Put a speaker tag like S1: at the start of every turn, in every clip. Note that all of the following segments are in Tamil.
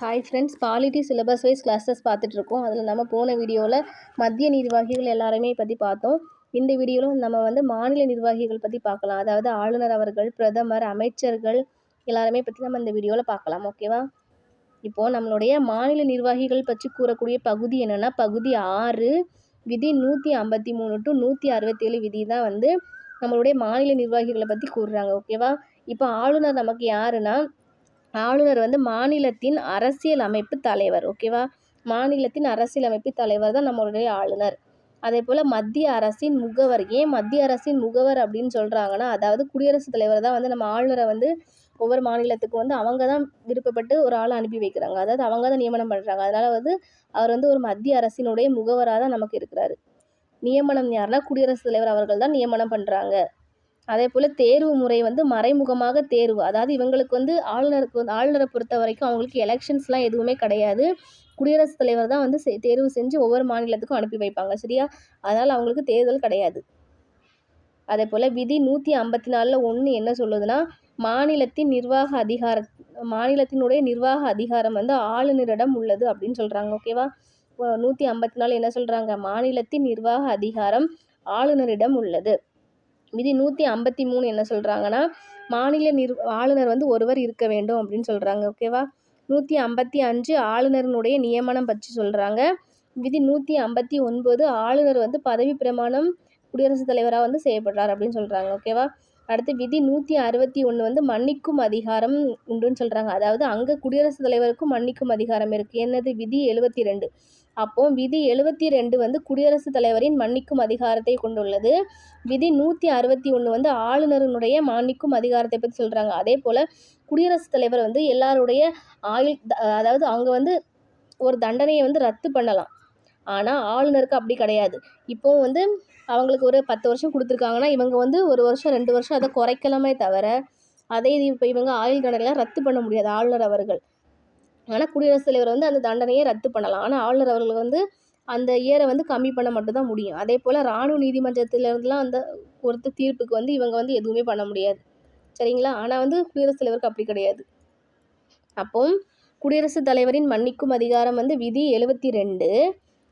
S1: Hi friends, polity syllabus wise classes பார்த்துட்ருக்கோம். அதில் நம்ம போன வீடியோவில் மத்திய நிர்வாகிகள் எல்லாருமே பற்றி பார்த்தோம். இந்த வீடியோவில் நம்ம மாநில நிர்வாகிகள் பற்றி பார்க்கலாம். அதாவது ஆளுநர் அவர்கள், பிரதமர், அமைச்சர்கள் எல்லாருமே பற்றி நம்ம இந்த வீடியோவில் பார்க்கலாம். ஓகேவா? இப்போது நம்மளுடைய மாநில நிர்வாகிகள் பற்றி கூறக்கூடிய பகுதி என்னென்னா, பகுதி 6 விதி 153 to 167 விதி தான் நம்மளுடைய மாநில நிர்வாகிகளை பற்றி கூறுறாங்க. ஓகேவா? இப்போ ஆளுநர் நமக்கு யாருன்னா, ஆளுநர் மாநிலத்தின் அரசியல் அமைப்பு தலைவர். ஓகேவா? மாநிலத்தின் அரசியல் அமைப்பு தலைவர் தான் நம்மளுடைய ஆளுநர். அதே போல் மத்திய அரசின் முகவர். ஏன் மத்திய அரசின் முகவர் அப்படின்னு சொல்கிறாங்கன்னா, அதாவது குடியரசுத் தலைவர் தான் நம்ம ஆளுநரை ஒவ்வொரு மாநிலத்துக்கு அவங்க தான் விருப்பப்பட்டு ஒரு ஆளை அனுப்பி வைக்கிறாங்க. அதாவது அவங்க தான் நியமனம் பண்ணுறாங்க. அதனால் அவர் ஒரு மத்திய அரசினுடைய முகவராக தான் நமக்கு இருக்கிறாரு. நியமனம் யாருன்னா குடியரசுத் தலைவர் அவர்கள் தான் நியமனம் பண்ணுறாங்க. அதே போல் தேர்வு முறை மறைமுகமாக தேர்வு. அதாவது இவங்களுக்கு ஆளுநரை பொறுத்த வரைக்கும் அவங்களுக்கு எலெக்ஷன்ஸ்லாம் எதுவுமே கிடையாது. குடியரசுத் தலைவர் தான் தேர்வு செஞ்சு ஒவ்வொரு மாநிலத்துக்கும் அனுப்பி வைப்பாங்க. சரியா? அதனால் அவங்களுக்கு தேர்தல் கிடையாது. அதே போல் விதி 154 என்ன சொல்லுதுன்னா, மாநிலத்தினுடைய நிர்வாக அதிகாரம் ஆளுநரிடம் உள்ளது அப்படின்னு சொல்கிறாங்க. ஓகேவா? 154 என்ன சொல்கிறாங்க? மாநிலத்தின் நிர்வாக அதிகாரம் ஆளுநரிடம் உள்ளது. விதி 153 என்ன சொல்கிறாங்கன்னா, ஆளுநர் ஒருவர் இருக்க வேண்டும் அப்படின்னு சொல்கிறாங்க. ஓகேவா? 155 ஆளுநரினுடைய நியமனம் பற்றி சொல்கிறாங்க. விதி 159 ஆளுநர் பதவி பிரமாணம் குடியரசுத் தலைவராக செய்யப்படுறார் அப்படின்னு சொல்கிறாங்க. ஓகேவா? அடுத்து விதி 161 மன்னிக்கும் அதிகாரம் உண்டுன்னு சொல்கிறாங்க. அதாவது அங்கே குடியரசுத் தலைவருக்கும் மன்னிக்கும் அதிகாரம் இருக்குது. என்னது? விதி 72. அப்போ விதி 72 குடியரசுத் தலைவரின் மன்னிக்கும் அதிகாரத்தை கொண்டுள்ளது. விதி 161 ஆளுநருடைய மன்னிக்கும் அதிகாரத்தை பற்றி சொல்கிறாங்க. அதே போல் குடியரசுத் தலைவர் எல்லாருடைய அதாவது அவங்க ஒரு தண்டனையை ரத்து பண்ணலாம். ஆனால் ஆளுநருக்கு அப்படி கிடையாது. இப்போ அவங்களுக்கு ஒரு 10 வருஷம் கொடுத்துருக்காங்கன்னா, இவங்க 1 வருஷம் 2 வருஷம் அதை குறைக்கலாமே தவிர, அதே இது இப்போ இவங்க ஆயுள் தண்டனைலாம் ரத்து பண்ண முடியாது ஆளுநர் அவர்கள். ஆனால் குடியரசுத் தலைவர் அந்த தண்டனையை ரத்து பண்ணலாம். ஆனால் ஆளுநர் அவர்கள் அந்த இயரை கம்மி பண்ண மட்டும்தான் முடியும். அதே போல் இராணுவ நீதிமன்றத்திலேருந்துலாம் அந்த கொடுத்த தீர்ப்புக்கு இவங்க எதுவுமே பண்ண முடியாது. சரிங்களா? ஆனால் குடியரசுத் தலைவருக்கு அப்படி கிடையாது. அப்போ குடியரசுத் தலைவரின் மன்னிக்கும் அதிகாரம் விதி 72,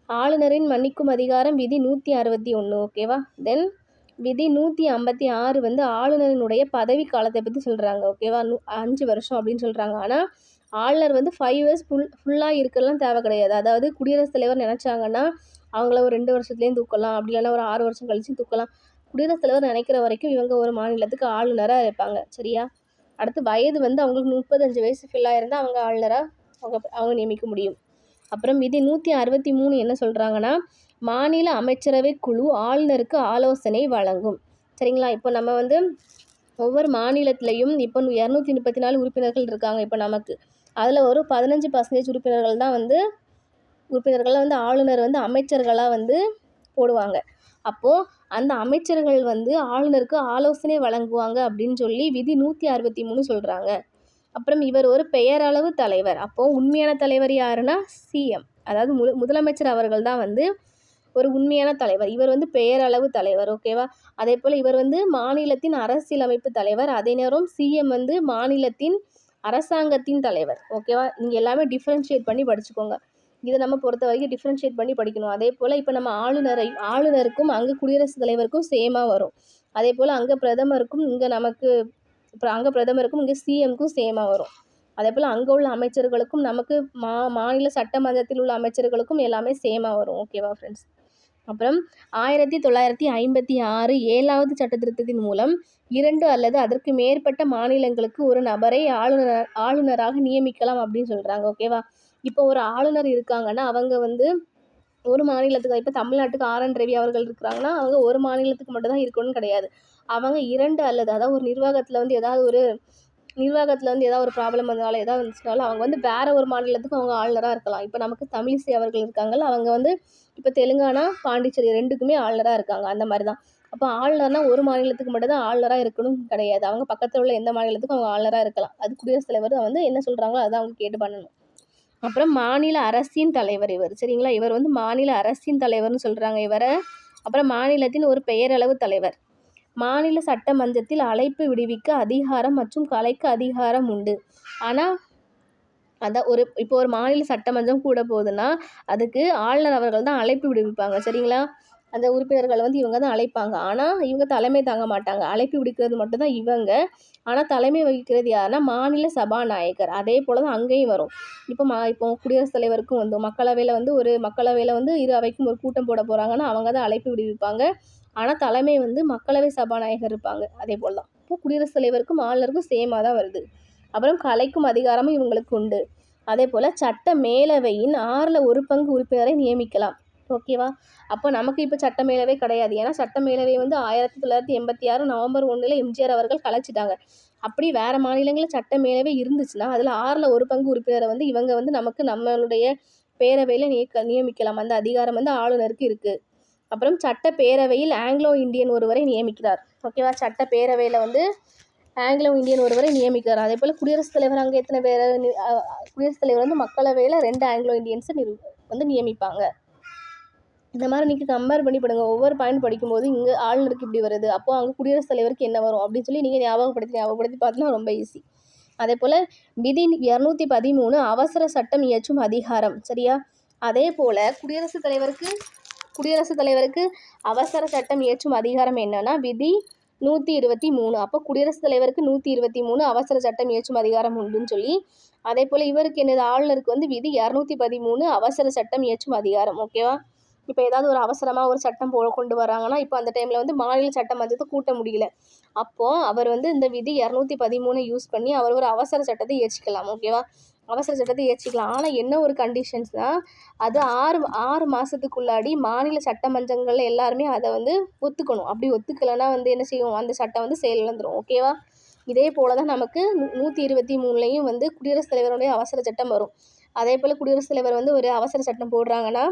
S1: ஆளுநரின் மன்னிக்கும் அதிகாரம் விதி 161. ஓகேவா? தென் விதி 156 ஆளுநரினுடைய பதவி காலத்தை பற்றி சொல்கிறாங்க. ஓகேவா? 5 வருஷம் அப்படின்னு சொல்கிறாங்க. ஆனால் ஆளுநர் 5 இயர்ஸ் ஃபுல்லாக இருக்கலாம் தேவை கிடையாது. அதாவது குடியரசுத் தலைவர் நினச்சாங்கன்னா அவங்கள ஒரு 2 வருஷத்துலேயும் தூக்கலாம், அப்படி இல்லைன்னா ஒரு 6 வருஷம் கழிச்சு தூக்கலாம். குடியரசுத் தலைவர் நினைக்கிற வரைக்கும் இவங்க ஒரு மாநிலத்துக்கு ஆளுநராக இருப்பாங்க. சரியா? அடுத்து வயது அவங்களுக்கு 35 வயசு ஃபில்லாக இருந்தால் அவங்க ஆளுநராக அவங்க நியமிக்க முடியும். அப்புறம் விதி 163 என்ன சொல்கிறாங்கன்னா, மாநில அமைச்சரவை குழு ஆளுநருக்கு ஆலோசனை வழங்கும். சரிங்களா? இப்போ நம்ம ஒவ்வொரு மாநிலத்திலையும் இப்போ 234 உறுப்பினர்கள் இருக்காங்க. இப்போ நமக்கு அதில் ஒரு 15% உறுப்பினர்கள் தான் ஆளுநர் அமைச்சர்களாக போடுவாங்க. அப்போது அந்த அமைச்சர்கள் ஆளுநருக்கு ஆலோசனை வழங்குவாங்க அப்படின்னு சொல்லி விதி 163 சொல்கிறாங்க. அப்புறம் இவர் ஒரு பெயரளவு தலைவர். அப்போது உண்மையான தலைவர் யாருன்னா சிஎம், அதாவது முதலமைச்சர் அவர்கள் தான் ஒரு உண்மையான தலைவர். இவர் பெயரளவு தலைவர். ஓகேவா? அதே போல் இவர் மாநிலத்தின் அரசியலமைப்பு தலைவர். அதே நேரம் சிஎம் மாநிலத்தின் அரசாங்கத்தின் தலைவர். ஓகேவா? நீங்கள் எல்லாமே டிஃப்ரென்ஷியேட் பண்ணி படிச்சுக்கோங்க. இதை நம்ம பொறுத்த வரைக்கும் டிஃப்ரென்ஷியேட் பண்ணி படிக்கணும். அதே போல் இப்போ நம்ம ஆளுநருக்கும் அங்கே குடியரசுத் தலைவருக்கும் சேமாக வரும். அதே போல் அங்கே பிரதமருக்கும் இங்கே சிஎம்க்கும் சேமாக வரும். அதே போல் அங்கே உள்ள அமைச்சர்களுக்கும் நமக்கு மாநில சட்டமன்றத்தில் உள்ள அமைச்சர்களுக்கும் எல்லாமே சேமாக வரும். ஓகேவா ஃப்ரெண்ட்ஸ்? அப்புறம் 1956 7வது சட்ட திருத்தத்தின் மூலம் 2 அல்லது அதற்கு மேற்பட்ட மாநிலங்களுக்கு ஒரு நபரை ஆளுநராக நியமிக்கலாம் அப்படின்னு சொல்கிறாங்க. ஓகேவா? இப்போ ஒரு ஆளுநர் இருக்காங்கன்னா அவங்க ஒரு மாநிலத்துக்கு, இப்போ தமிழ்நாட்டுக்கு ஆர்.என். ரவி அவர்கள் இருக்கிறாங்கன்னா அவங்க ஒரு மாநிலத்துக்கு மட்டும் தான் இருக்கணும்னு கிடையாது. அவங்க 2 அல்லது அதாவது ஒரு நிர்வாகத்தில் ஏதாவது ஒரு ப்ராப்ளம் வந்தாலும் ஏதாவது வந்துச்சுனாலும் அவங்க வேற ஒரு மாநிலத்துக்கும் அவங்க ஆளுநராக இருக்கலாம். இப்போ நமக்கு தமிழிசை அவர்கள் இருக்காங்கல்ல, அவங்க இப்போ தெலுங்கானா, பாண்டிச்சேரி 2க்குமே ஆளுநராக இருக்காங்க. அந்த மாதிரி தான். அப்போ ஆளுநர்னா ஒரு மாநிலத்துக்கு மட்டும் தான் ஆளுநராக இருக்கணும் கிடையாது. அவங்க பக்கத்தில் உள்ள எந்த மாநிலத்துக்கும் அவங்க ஆளுநராக இருக்கலாம். அது குடியரசுத் தலைவர் என்ன சொல்கிறாங்களோ அதான் அவங்க கேட்டு பண்ணணும். அப்புறம் மாநில அரசின் தலைவர் இவர். சரிங்களா? இவர் மாநில அரசின் தலைவர்னு சொல்கிறாங்க இவரை. அப்புறம் மாநிலத்தின் ஒரு பெயரளவு தலைவர். மாநில சட்டமன்றத்தில் அழைப்பு விடுவிக்க அதிகாரம் மற்றும் கலைக்க அதிகாரம் உண்டு. ஆனால் அதான் இப்போ ஒரு மாநில சட்டமன்றம் கூட போகுதுன்னா அதுக்கு ஆளுநர் அவர்கள் தான் அழைப்பு விடுவிப்பாங்க. சரிங்களா? அந்த உறுப்பினர்கள் வந்து இவங்க தான் அழைப்பாங்க. ஆனால் இவங்க தலைமை தாங்க மாட்டாங்க. அழைப்பு விடுக்கிறது மட்டும் தான் இவங்க. ஆனால் தலைமை வகிக்கிறது யாருன்னா மாநில சபாநாயகர். அதே போல தான் அங்கேயும் வரும். இப்போ குடியரசுத் தலைவருக்கும் வந்து மக்களவையில் வந்து இரு அவைக்கும் ஒரு கூட்டம் போட போகிறாங்கன்னா அவங்க தான் அழைப்பு விடுவிப்பாங்க. ஆனால் தலைமை வந்து மக்களவை சபாநாயகர் இருப்பாங்க. அதே போல் தான் இப்போ குடியரசுத் தலைவருக்கும் ஆளுநருக்கும் சேமாக தான் வருது. அப்புறம் கலைக்கும் அதிகாரமும் இவங்களுக்கு உண்டு. அதே போல் சட்ட மேலவையின் 1/6 உறுப்பினரை நியமிக்கலாம். ஓகேவா? அப்போ நமக்கு இப்போ சட்ட மேலவை கிடையாது. ஏன்னா சட்ட மேலவை வந்து 1986 நவம்பர் 1 எம்ஜிஆர் அவர்கள் கலைச்சிட்டாங்க. அப்படி வேறு மாநிலங்களில் சட்ட மேலவை இருந்துச்சுன்னா அதில் 1/6 உறுப்பினரை வந்து இவங்க வந்து நம்மளுடைய பேரவையில் நியமிக்கலாம். அந்த அதிகாரம் வந்து ஆளுநருக்கு இருக்குது. அப்புறம் சட்ட பேரவையில் ஆங்கிலோ இந்தியன் ஒருவரை நியமிக்கிறார். ஓகேவா? சட்ட பேரவையில் வந்து ஆங்கிலோ இந்தியன் ஒருவரை நியமிக்கிறார். அதே போல் குடியரசுத் தலைவர் அங்கே எத்தனை பேர் குடியரசுத் தலைவர் வந்து மக்களவையில் 2 ஆங்கிலோ இந்தியன்ஸை வந்து நியமிப்பாங்க. இந்த மாதிரி நீங்கள் கம்பேர் பண்ணி படுங்க. ஒவ்வொரு பாயிண்ட் படிக்கும்போது இங்கே ஆளுநருக்கு இப்படி வருது, அப்போது அங்கே குடியரசுத் தலைவருக்கு என்ன வரும் அப்படின்னு சொல்லி நீங்கள் ஞாபகப்படுத்தி பார்த்தீங்கன்னா ரொம்ப ஈஸி. அதே போல் விதி 213 அவசர சட்டம் இயற்றும் அதிகாரம். சரியா? அதே போல் குடியரசுத் தலைவருக்கு அவசர சட்டம் இயற்றும் அதிகாரம் என்னன்னா விதி 123. அப்போ குடியரசுத் தலைவருக்கு 123 அவசர சட்டம் இயற்றும் அதிகாரம் உண்டுன்னு சொல்லி, அதே போல் இவருக்கு என்னது ஆளுநருக்கு வந்து விதி 213 அவசர சட்டம் இயற்றும் அதிகாரம். ஓகேவா? இப்போ ஏதாவது ஒரு அவசரமாக ஒரு சட்டம் கொண்டு வராங்கன்னா இப்போ அந்த டைமில் வந்து மாநில சட்டமன்றத்தை கூட்ட முடியல. அப்போது அவர் வந்து இந்த விதி 213 யூஸ் பண்ணி அவர் ஒரு அவசர சட்டத்தை இயற்றிக்கலாம். ஓகேவா? அவசர சட்டத்தை இயற்றிக்கலாம். ஆனால் என்ன ஒரு கண்டிஷன்ஸ்னால் அது 6 மாதத்துக்குள்ளாடி மாநில சட்டமன்றங்களில் எல்லாருமே அதை வந்து ஒத்துக்கணும். அப்படி ஒத்துக்கலைன்னா வந்து என்ன செய்யும், அந்த சட்டம் வந்து செயலிழந்துடும். ஓகேவா? இதே போல் தான் நமக்கு 123லையும் வந்து குடியரசுத் தலைவருடைய அவசர சட்டம் வரும். அதே போல் குடியரசுத் தலைவர் வந்து ஒரு அவசர சட்டம் போடுறாங்கன்னா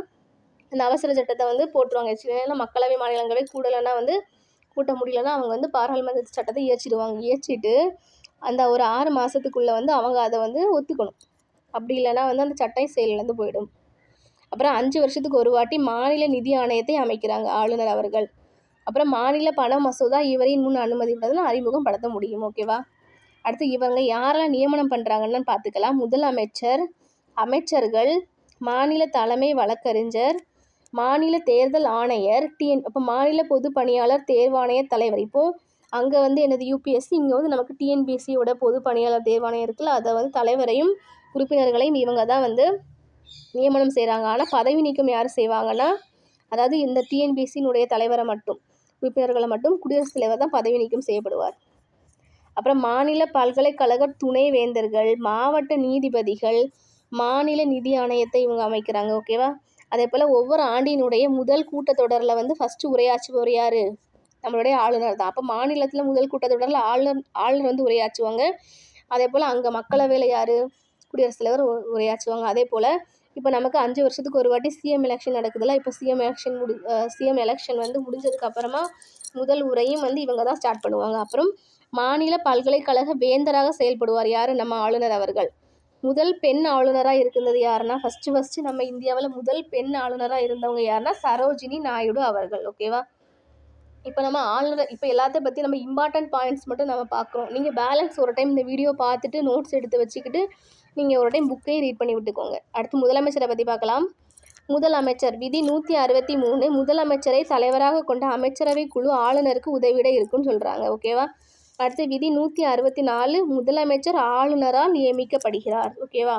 S1: அந்த அவசர சட்டத்தை வந்து போட்டுருவாங்க. ஏன்னா மக்களவை மாநிலங்களவை கூட்ட முடியலன்னா அவங்க வந்து பாராளுமன்ற சட்டத்தை இயற்றிட்டு அந்த ஒரு 6 மாதத்துக்குள்ளே வந்து அவங்க அதை வந்து ஒத்துக்கணும். அப்படி இல்லைன்னா வந்து அந்த சட்டம் செயலிழந்து போயிடும். அப்புறம் 5 வருஷத்துக்கு ஒரு வாட்டி மாநில நிதி ஆணையத்தை அமைக்கிறாங்க ஆளுநர் அவர்கள். அப்புறம் மாநில பண மசோதா இவரின் முன் அனுமதிப்பதில் அறிமுகம் படுத்த முடியும். ஓகேவா? அடுத்து இவங்க யாரெல்லாம் நியமனம் பண்ணுறாங்கன்னு பார்த்துக்கலாம். முதலமைச்சர், அமைச்சர்கள், மாநில தலைமை வழக்கறிஞர், மாநில தேர்தல் ஆணையர், இப்போ மாநில பொது பணியாளர் தேர்வாணைய தலைவர். இப்போது அங்கே வந்து என்னது யூபிஎஸ்சி, இங்கே வந்து நமக்கு டிஎன்பிஎஸ்சியோட பொது பணியாளர் தேர்வாணையம் இருக்குல்ல, அதை வந்து தலைவரையும் உறுப்பினர்களையும் இவங்க தான் வந்து நியமனம் செய்கிறாங்க. ஆனால் பதவி நீக்கம் யார் செய்வாங்கன்னா, அதாவது இந்த டிஎன்பிஎஸ்சியினுடைய தலைவரை மட்டும், உறுப்பினர்களை மட்டும் குடியரசுத் தலைவர் தான் பதவி நீக்கம் செய்யப்படுவார். அப்புறம் மாநில பல்கலைக்கழக துணை வேந்தர்கள், மாவட்ட நீதிபதிகள், மாநில நிதி ஆணையத்தை இவங்க அமைக்கிறாங்க. ஓகேவா? அதே போல் ஒவ்வொரு ஆண்டினுடைய முதல் கூட்டத்தொடரில் வந்து ஃபஸ்ட்டு உரையாற்றுபவர் யார்? நம்மளுடைய ஆளுநர் தான். அப்போ மாநிலத்தில் முதல் கூட்டத்தொடரில் ஆளுநர் வந்து உரையாற்றுவாங்க. அதே போல் அங்கே மக்களவையில் யார்? குடியரசுத் தலைவர் உரையாற்றுவாங்க. அதே போல் இப்போ நமக்கு 5 வருஷத்துக்கு ஒரு வாட்டி சிஎம் எலெக்ஷன் நடக்குதுல்ல. இப்போ சிஎம் எலெக்ஷன் வந்து முடிஞ்சதுக்கப்புறமா முதல் உரையும் வந்து இவங்க தான் ஸ்டார்ட் பண்ணுவாங்க. அப்புறம் மாநில பல்கலைக்கழக வேந்தராக செயல்படுவார் யார்? நம்ம ஆளுநர் அவர்கள். முதல் பெண் ஆளுநராக இருந்தது யாருன்னா, ஃபஸ்ட்டு நம்ம இந்தியாவில் முதல் பெண் ஆளுநராக இருந்தவங்க யாருன்னா சரோஜினி நாயுடு அவர்கள். ஓகேவா? இப்போ நம்ம ஆளுநர் இப்போ எல்லாத்தையும் பற்றி நம்ம இம்பார்ட்டன்ட் பாயிண்ட்ஸ் மட்டும் நம்ம பார்க்குறோம். நீங்கள் பேலன்ஸ் ஒரு டைம் இந்த வீடியோ பார்த்துட்டு நோட்ஸ் எடுத்து வச்சுக்கிட்டு நீங்கள் ஒரு டைம் புக்கையும் ரீட் பண்ணி விட்டுக்கோங்க. அடுத்து முதலமைச்சரை பற்றி பார்க்கலாம். முதலமைச்சர் விதி 163 முதலமைச்சரை தலைவராக கொண்ட அமைச்சரவை குழு ஆளுநருக்கு உதவிட இருக்குன்னு சொல்கிறாங்க. ஓகேவா? அடுத்து விதி 164 முதலமைச்சர் ஆளுநரால் நியமிக்கப்படுகிறார். ஓகேவா?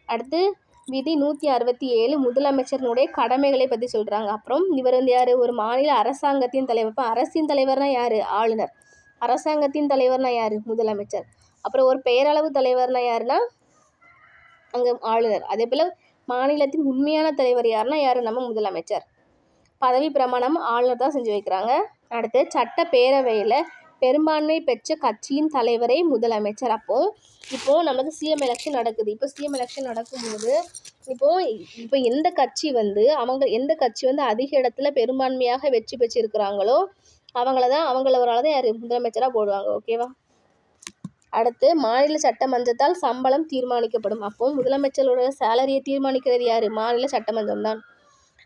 S1: அடுத்து விதி 167 முதலமைச்சரினுடைய கடமைகளை பற்றி சொல்கிறாங்க. அப்புறம் இவர் வந்து யார்? ஒரு மாநில அரசாங்கத்தின் தலைவர். இப்போ அரசின் தலைவர்னா யார்? ஆளுநர். அரசாங்கத்தின் தலைவர்னா யார்? முதலமைச்சர். அப்புறம் ஒரு பெயரளவு தலைவர்னா யாருன்னா அங்கே ஆளுநர். அதே போல் மாநிலத்தின் உண்மையான தலைவர் யாருன்னா யார்? நம்ம முதலமைச்சர். பதவி பிரமாணம் ஆளுநர் தான் செஞ்சு வைக்கிறாங்க. அடுத்து சட்டப்பேரவையில் பெரும்பான்மை பெற்ற கட்சியின் தலைவரே முதலமைச்சர். இப்போது நமக்கு சிஎம் எலெக்ஷன் நடக்குது. இப்போ சிஎம் எலெக்ஷன் நடக்கும்போது இப்போ எந்த கட்சி வந்து அதிக இடத்துல பெரும்பான்மையாக வெற்றி பெற்றிருக்கிறாங்களோ அவங்களவரால் தான் யார்? முதலமைச்சராக போடுவாங்க. ஓகேவா? அடுத்து மாநில சட்டமன்றத்தால் சம்பளம் தீர்மானிக்கப்படும். அப்போ முதலமைச்சரோட சேலரியை தீர்மானிக்கிறது யார்? மாநில சட்டமன்றம் தான்.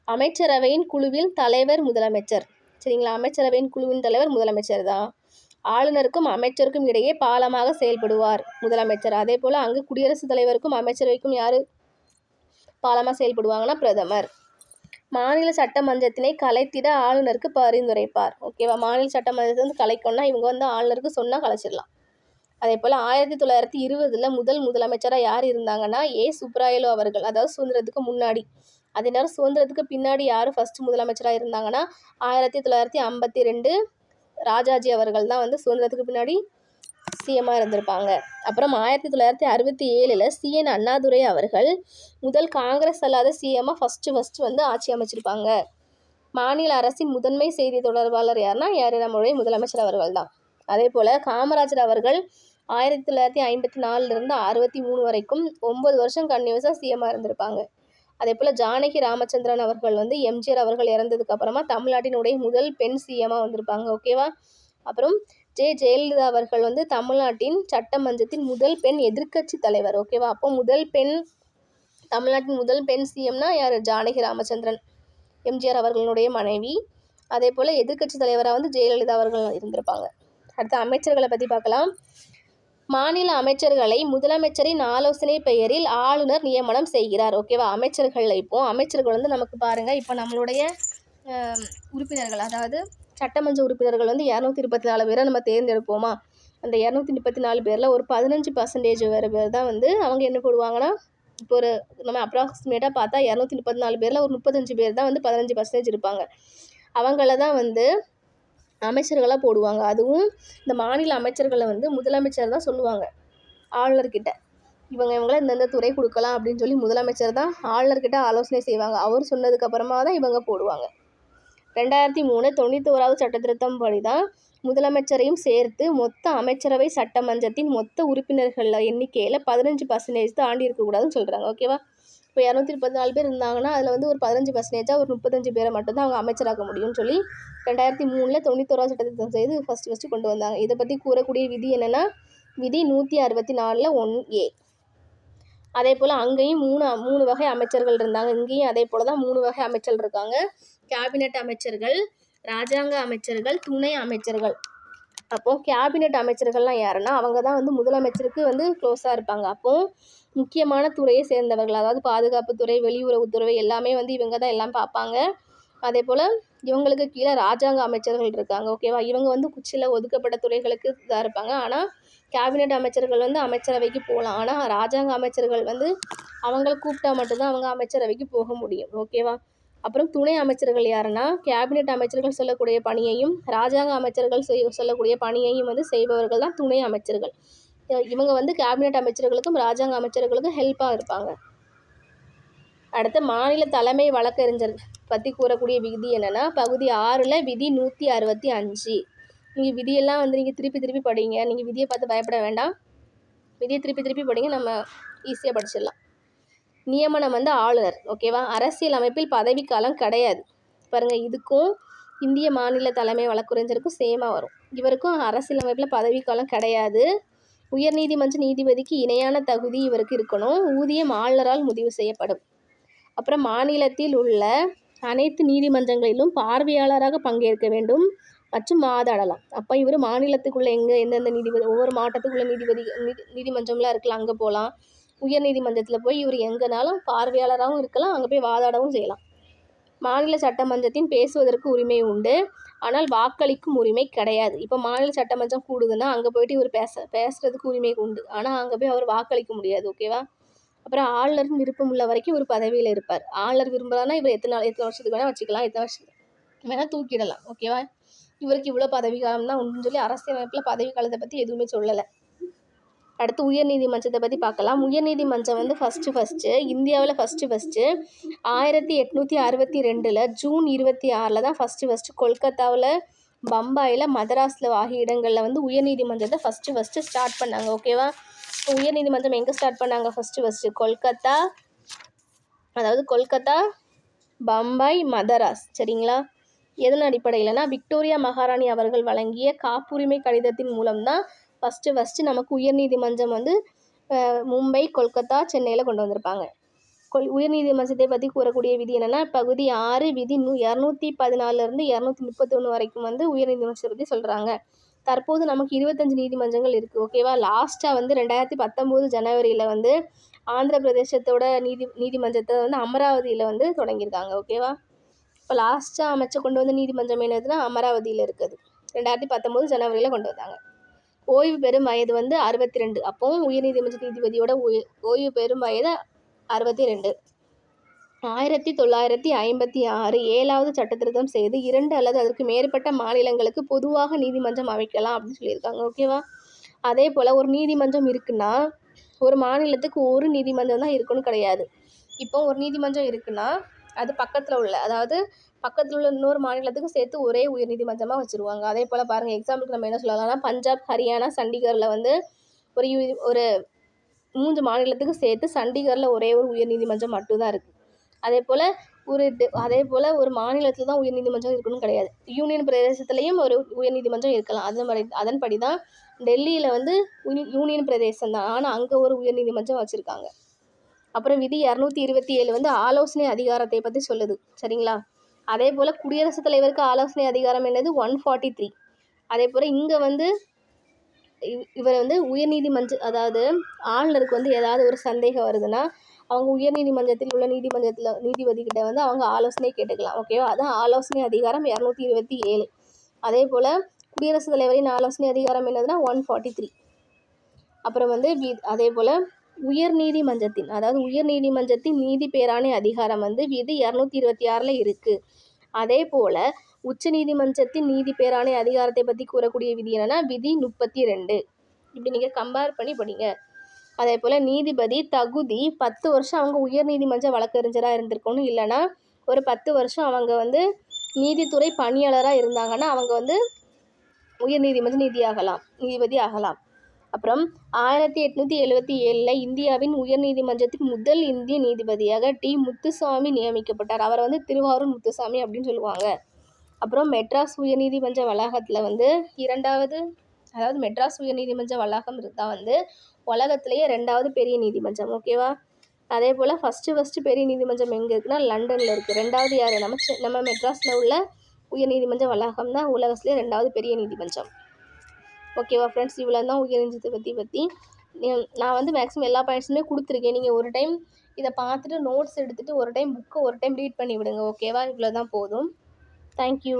S1: அமைச்சரவையின் குழுவில் தலைவர் முதலமைச்சர். சரிங்களா? அமைச்சரவையின் குழுவின் தலைவர் முதலமைச்சர் தான். ஆளுநருக்கும் அமைச்சருக்கும் இடையே பாலமாக செயல்படுவார் முதலமைச்சர். அதே போல் அங்கு குடியரசுத் தலைவருக்கும் அமைச்சரவைக்கும் யார் பாலமாக செயல்படுவாங்கன்னா பிரதமர். மாநில சட்டமன்றத்தினை கலைத்திட ஆளுநருக்கு பரிந்துரைப்பார். ஓகேவா, மாநில சட்டமன்றத்தை வந்து கலைக்கணும்னா இவங்க வந்து ஆளுநருக்கு சொன்னால் கலைச்சிடலாம். அதே போல் 1920 முதல் முதலமைச்சராக யார் இருந்தாங்கன்னா சுப்பராயலு அவர்கள், அதாவது சுதந்திரத்துக்கு முன்னாடி. அதே நேரம் சுதந்திரத்துக்கு பின்னாடி யார் ஃபஸ்ட்டு முதலமைச்சராக இருந்தாங்கன்னா 1952 ராஜாஜி அவர்கள் தான் வந்து சுதந்திரத்துக்கு பின்னாடி சிஎம்மாக இருந்திருப்பாங்க. அப்புறம் 1967 CN அண்ணாதுரை அவர்கள் முதல் காங்கிரஸ் அல்லாத சிஎம்மாக ஃபஸ்ட்டு வந்து ஆட்சி அமைச்சிருப்பாங்க. மாநில அரசின் முதன்மை செய்தி தொடர்பாளர் யார் நம்மளுடைய முதலமைச்சர் அவர்கள் தான். அதே போல் காமராஜர் அவர்கள் 1954 63 வரைக்கும் 9 வருஷம் கன்டினியூஸாக சிஎம்மாக இருந்திருப்பாங்க. அதே போல் ஜானகி ராமச்சந்திரன் அவர்கள் வந்து எம்ஜிஆர் அவர்கள் இறந்ததுக்கு அப்புறமா தமிழ்நாட்டினுடைய முதல் பெண் சிஎம்மாக வந்திருப்பாங்க. ஓகேவா. அப்புறம் ஜெயலலிதா அவர்கள் வந்து தமிழ்நாட்டின் சட்டமன்றத்தின் முதல் பெண் எதிர்க்கட்சி தலைவர். ஓகேவா. அப்போ தமிழ்நாட்டின் முதல் பெண் சிஎம்னா யார்? ஜானகி ராமச்சந்திரன், எம்ஜிஆர் அவர்களுடைய மனைவி. அதே போல் எதிர்க்கட்சி தலைவராக வந்து ஜெயலலிதா அவர்கள் இருந்திருப்பாங்க. அடுத்து அமைச்சர்களை பற்றி பார்க்கலாம். மாநில அமைச்சர்களை முதலமைச்சரின் ஆலோசனை பெயரில் ஆளுநர் நியமனம் செய்கிறார். ஓகேவா. அமைச்சர்கள் வந்து நமக்கு பாருங்கள், இப்போ நம்மளுடைய உறுப்பினர்கள், அதாவது சட்டமன்ற உறுப்பினர்கள் வந்து 234 பேரை நம்ம தேர்ந்தெடுப்போமா. அந்த 234 பேரில் ஒரு 15% பேர் தான் வந்து அவங்க என்ன போடுவாங்கன்னா, இப்போ ஒரு நம்ம அப்ராக்சிமேட்டாக பார்த்தா 234 பேரில் ஒரு 35 பேர் தான் வந்து 15% இருப்பாங்க. அவங்கள தான் வந்து அமைச்சர்களாக போடுவாங்க. அதுவும் இந்த மாநில அமைச்சர்களை வந்து முதலமைச்சர் தான் சொல்லுவாங்க ஆளுநர்கிட்ட. இவங்களை இந்தந்த துறை கொடுக்கலாம் அப்படின்னு சொல்லி முதலமைச்சர் தான் ஆளுநர்கிட்ட ஆலோசனை செய்வாங்க. அவர் சொன்னதுக்கப்புறமா தான் இவங்க போடுவாங்க. 2003 91வது சட்டத்திருத்தம் படி தான் முதலமைச்சரையும் சேர்த்து மொத்த அமைச்சரவை சட்டமன்றத்தின் மொத்த உறுப்பினர்கள் எண்ணிக்கையில் 15% தாண்டி இருக்கக்கூடாதுன்னு சொல்கிறாங்க. ஓகேவா. இப்போ 234 பேர் இருந்தாங்கன்னா அதில் வந்து ஒரு 15% ஒரு 35 பேரை மட்டும்தான் அவங்க அமைச்சராக்க முடியும்னு சொல்லி 2003 91வது சட்டத்திருத்தம் செய்து ஃபஸ்ட்டு கொண்டு வந்தாங்க. இதை பற்றி கூறக்கூடிய விதி என்னென்னா விதி 164 1A. அதே போல் அங்கேயும் மூணு வகை அமைச்சர்கள் இருந்தாங்க. இங்கேயும் அதே போல் தான் 3 வகை அமைச்சர்கள் இருக்காங்க. கேபினட் அமைச்சர்கள், ராஜாங்க அமைச்சர்கள், துணை அமைச்சர்கள். அப்போது கேபினட் அமைச்சர்கள்லாம் யாருன்னா அவங்க தான் வந்து முதலமைச்சருக்கு வந்து க்ளோஸாக இருப்பாங்க. அப்போது முக்கியமான துறையை சேர்ந்தவர்கள், அதாவது பாதுகாப்புத்துறை, வெளியுறவுத்துறை எல்லாமே வந்து இவங்க தான் எல்லாம் பார்ப்பாங்க. அதே போல் இவங்களுக்கு கீழே ராஜாங்க அமைச்சர்கள் இருக்காங்க. ஓகேவா. இவங்க வந்து குச்சியில் ஒதுக்கப்பட்ட துறைகளுக்கு இதாக இருப்பாங்க. ஆனால் கேபினட் அமைச்சர்கள் வந்து அமைச்சரவைக்கு போகலாம். ஆனால் ராஜாங்க அமைச்சர்கள் வந்து அவங்கள கூப்பிட்டா மட்டும்தான் அவங்க அமைச்சரவைக்கு போக முடியும். ஓகேவா. அப்புறம் துணை அமைச்சர்கள் யாருன்னா கேபினட் அமைச்சர்கள் சொல்லக்கூடிய பணியையும் ராஜாங்க அமைச்சர்கள் சொல்லக்கூடிய பணியையும் வந்து செய்பவர்கள் தான் துணை அமைச்சர்கள். இவங்க வந்து கேபினட் அமைச்சர்களுக்கும் ராஜாங்க அமைச்சர்களுக்கும் ஹெல்ப்பாக இருப்பாங்க. அடுத்து மாநில தலைமை வழக்கறிஞர் பற்றி கூறக்கூடிய விதி என்னென்னா பகுதி 6 விதி 165. நீங்கள் விதியெல்லாம் வந்து நீங்கள் திருப்பி படிங்க. நீங்கள் விதியை பார்த்து பயப்பட வேண்டாம். விதியை திருப்பி படிங்க, நம்ம ஈஸியாக படிச்சிடலாம். நியமனம் வந்து ஆளுநர். ஓகேவா. அரசியல் அமைப்பில் பதவிக்காலம் கிடையாது. பாருங்கள், இதுக்கும் இந்திய மாநில தலைமை வழக்கறிஞருக்கும் சேமாக வரும். இவருக்கும் அரசியல் அமைப்பில் பதவிக்காலம் கிடையாது. உயர்நீதிமன்ற நீதிபதிக்கு இணையான தகுதி இவருக்கு இருக்கணும். ஊதியம் ஆளுநரால் முடிவு செய்யப்படும். அப்புறம் மாநிலத்தில் உள்ள அனைத்து நீதிமன்றங்களிலும் பார்வையாளராக பங்கேற்க வேண்டும் மற்றும் வாதாடலாம். அப்போ இவர் மாநிலத்துக்குள்ளே எந்தெந்த நீதிபதி, ஒவ்வொரு மாவட்டத்துக்குள்ள நீதிமன்றம்லாம் இருக்கலாம், அங்கே போகலாம். உயர் நீதிமன்றத்தில் போய் இவர் எங்கேனாலும் பார்வையாளராகவும் இருக்கலாம், அங்கே போய் வாதாடவும் செய்யலாம். மாநில சட்டமன்றத்தின் பேசுவதற்கு உரிமை உண்டு, ஆனால் வாக்களிக்கும் உரிமை கிடையாது. இப்போ மாநில சட்டமன்றம் கூடுதுன்னா அங்கே போயிட்டு இவர் பேசுறதுக்கு உரிமை உண்டு, ஆனால் அங்கே போய் அவர் வாக்களிக்க முடியாது. ஓகேவா. அப்புறம் ஆளுநரின் விருப்பம் உள்ள வரைக்கும் இவர் பதவியில் இருப்பார். ஆளுநர் விரும்புகிறான்னா இவர் எத்தனை வருஷத்துக்கு வேணால் வச்சுக்கலாம், எத்தனை வருஷத்துக்கு வேணால் தூக்கிடலாம். ஓகேவா. இவருக்கு இவ்வளோ பதவி காலம் தான் உண்டுன்னு சொல்லி அரசியலமைப்பில் பதவி காலத்தை பற்றி எதுவுமே சொல்லலை. அடுத்து உயர்நீதிமன்றத்தை பற்றி பார்க்கலாம். உயர்நீதிமன்றம் வந்து ஃபஸ்ட்டு இந்தியாவில் ஃபஸ்ட்டு 1862 ஜூன் 26 தான் ஃபஸ்ட்டு கொல்கத்தாவில், பம்பாயில், மதராஸில் ஆகிய இடங்களில் வந்து உயர்நீதிமன்றத்தை ஃபஸ்ட்டு ஸ்டார்ட் பண்ணாங்க. ஓகேவா. உயர்நீதிமன்றம் எங்கே ஸ்டார்ட் பண்ணாங்க? ஃபஸ்ட்டு கொல்கத்தா, அதாவது கொல்கத்தா, பம்பாய், மதராஸ். சரிங்களா. எதன் அடிப்படையில்னா விக்டோரியா மகாராணி அவர்கள் வழங்கிய காப்புரிமை கடிதத்தின் மூலம்தான் ஃபஸ்ட்டு நமக்கு உயர்நீதிமன்றம் வந்து மும்பை, கொல்கத்தா, சென்னையில் கொண்டு வந்திருப்பாங்க. உயர்நீதிமன்றத்தை பற்றி கூறக்கூடிய விதி என்னென்னா பகுதி 6 விதி 214 231 வரைக்கும் வந்து உயர்நீதிமன்றத்தை பற்றி சொல்கிறாங்க. தற்போது நமக்கு 25 நீதிமன்றங்கள் இருக்குது. ஓகேவா. லாஸ்ட்டாக வந்து 2019 ஜனவரியில் வந்து ஆந்திர பிரதேசத்தோட நீதிமன்றத்தை வந்து அமராவதியில் வந்து தொடங்கியிருக்காங்க. ஓகேவா. இப்போ லாஸ்ட்டாக கொண்டு வந்த நீதிமன்றம் என்னதுன்னா அமராவதியில் இருக்குது. 2019 ஜனவரியில் கொண்டு வந்தாங்க. ஓய்வு பெறும் வயது வந்து 62. அப்போவும் உயர்நீதிமன்ற நீதிபதியோட ஓய்வு பெறும் வயது 62. 1956 7வது சட்டத்திருத்தம் செய்து 2 அல்லது அதற்கு மேற்பட்ட மாநிலங்களுக்கு பொதுவாக நீதிமன்றம் அமைக்கலாம் அப்படின்னு சொல்லியிருக்காங்க. ஓகேவா. அதே போல் ஒரு நீதிமன்றம் இருக்குன்னா ஒரு மாநிலத்துக்கு ஒரு நீதிமன்றம் தான் இருக்குன்னு கிடையாது. இப்போ ஒரு நீதிமன்றம் இருக்குன்னா அது பக்கத்தில் உள்ள இன்னொரு மாநிலத்துக்கு சேர்த்து ஒரே உயர் நீதிமன்றமாக வச்சுருவாங்க. அதே போல் பாருங்கள், எக்ஸாம்பிளுக்கு நம்ம என்ன சொல்லலாம்னா பஞ்சாப், ஹரியானா, சண்டிகரில் வந்து ஒரு 3 மாநிலத்துக்கு சேர்த்து சண்டிகரில் ஒரே ஒரு உயர் நீதிமன்றம் மட்டும்தான் இருக்குது. அதே போல் ஒரு மாநிலத்தில் தான் உயர் நீதிமன்றம் இருக்கணும்னு கிடையாது. யூனியன் பிரதேசத்துலேயும் ஒரு உயர் நீதிமன்றம் இருக்கலாம். அதன்படி தான் டெல்லியில் வந்து யூனியன் பிரதேசம் தான், ஆனால் அங்கே ஒரு உயர் நீதிமன்றம் வச்சுருக்காங்க. அப்புறம் விதி 227 வந்து ஆலோசனை அதிகாரத்தை பற்றி சொல்லுது. சரிங்களா. அதே போல் குடியரசுத் தலைவருக்கு ஆலோசனை அதிகாரம் என்னது 143. அதே போல் இங்கே வந்து இவர் வந்து அதாவது ஆளுநருக்கு வந்து ஏதாவது ஒரு சந்தேகம் வருதுன்னா அவங்க உயர்நீதிமன்றத்தில் உள்ள நீதிபதிக்கிட்ட வந்து அவங்க ஆலோசனை கேட்டுக்கலாம். ஓகேவா. அதான் ஆலோசனை அதிகாரம் 227. அதே போல் குடியரசுத் தலைவரின் ஆலோசனை அதிகாரம் என்னதுன்னா 143. அப்புறம் வந்து அதே போல் உயர்நீதிமன்றத்தின் நீதி பேராணை அதிகாரம் வந்து விதி 226 இருக்குது. அதே போல் உச்ச நீதிமன்றத்தின் நீதி பேராணை அதிகாரத்தை பற்றி கூறக்கூடிய விதி என்னன்னா விதி 32. இப்படி நீங்கள் கம்பேர் பண்ணி படிங்க. அதே போல் நீதிபதி தகுதி 10 வருஷம் அவங்க உயர்நீதிமன்ற வழக்கறிஞராக இருந்திருக்கணும். இல்லைனா ஒரு 10 வருஷம் அவங்க வந்து நீதித்துறை பணியாளராக இருந்தாங்கன்னா அவங்க வந்து உயர்நீதிமன்ற நீதிபதி ஆகலாம். அப்புறம் 1877 இந்தியாவின் உயர்நீதிமன்றத்தின் முதல் இந்திய நீதிபதியாக டி. முத்துசாமி நியமிக்கப்பட்டார். அவர் வந்து திருவாரூர் முத்துசாமி அப்படின்னு சொல்லுவாங்க. அப்புறம் மெட்ராஸ் உயர்நீதிமன்ற வளாகத்தில் வந்து மெட்ராஸ் உயர்நீதிமன்ற வளாகம் தான் வந்து உலகத்திலேயே 2வது பெரிய நீதிமன்றம். ஓகேவா. அதே போல் ஃபஸ்ட்டு பெரிய நீதிமன்றம் எங்கே இருக்குன்னா லண்டனில் இருக்குது. 2வது யார்? நம்ம மெட்ராஸில் உள்ள உயர்நீதிமன்ற வளாகம் தான் உலகத்திலே 2வது பெரிய நீதிமன்றம். ஓகேவா ஃப்ரெண்ட்ஸ். இவ்வளோ தான் உயர்நீதிமன்றத்தை பற்றி நான் வந்து மேக்ஸிமம் எல்லா பாயிண்ட்ஸுமே கொடுத்துருக்கேன். நீங்கள் ஒரு டைம் இதை பார்த்துட்டு நோட்ஸ் எடுத்துகிட்டு ஒரு டைம் புக்கை ரீட் பண்ணி விடுங்க. ஓகேவா. இவ்வளோ தான் போதும். தேங்க்யூ.